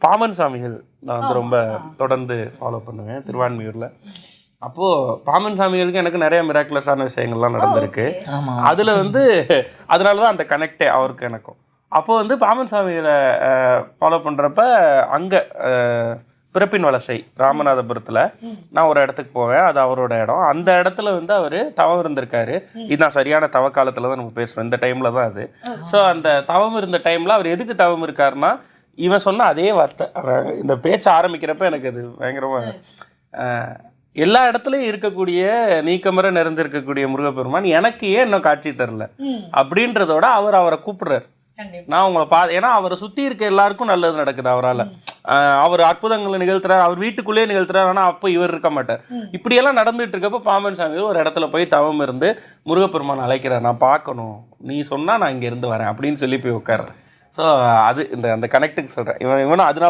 பாமன் சாமிகள் நான் வந்து ரொம்ப தொடர்ந்து ஃபாலோ பண்ணுவேன் திருவான்மியூரில். அப்போது பாமன் சாமிகளுக்கு எனக்கு நிறைய மிராக்குலஸான விஷயங்கள்லாம் நடந்திருக்கு. அதில் வந்து அதனால தான் அந்த கனெக்டே அவருக்கு எனக்கும். அப்போது வந்து பாமன் சாமிகளை ஃபாலோ பண்ணுறப்ப அங்கே பிறப்பின் வலசை ராமநாதபுரத்தில் நான் ஒரு இடத்துக்கு போவேன். அது அவரோட இடம். அந்த இடத்துல வந்து அவர் தவம் இருந்திருக்காரு. இதுதான் சரியான தவ காலத்தில் தான் நம்ம பேசுகிறோம். இந்த டைமில் தான் அது. ஸோ அந்த தவம் இருந்த டைமில் அவர் எதுக்கு தவம் இருக்காருன்னா, இவன் சொன்ன அதே வார்த்தை இந்த பேச்சை ஆரம்பிக்கிறப்ப எனக்கு அது பயங்கரமாக எல்லா இடத்துலையும் இருக்கக்கூடிய நீக்கமர நிறைஞ்சிருக்கக்கூடிய முருகப்பெருமான் எனக்கு ஏன் இன்னும் காட்சி தரல அப்படின்றதோட அவரை கூப்பிடுறாரு. நான் உங்களை ஏன்னா அவரை சுற்றி இருக்க எல்லாருக்கும் நல்லது நடக்குது அவரால். அவர் அற்புதங்களை நிகழ்த்துறாரு, அவர் வீட்டுக்குள்ளேயே நிகழ்த்துறாரு. ஆனால் அப்போ இவர் இருக்க மாட்டார். இப்படியெல்லாம் நடந்துட்டு இருக்கப்போ பாம்பன் சாமி ஒரு இடத்துல போய் தவம் இருந்து முருகப்பெருமான் அழைக்கிறார். நான் பார்க்கணும், நீ சொன்னால் நான் இங்கே இருந்து வரேன் அப்படின்னு சொல்லி போய் உட்கார்றேன். ஸோ அது அந்த கனெக்டுக்கு சொல்கிறேன். இவனும் அதனால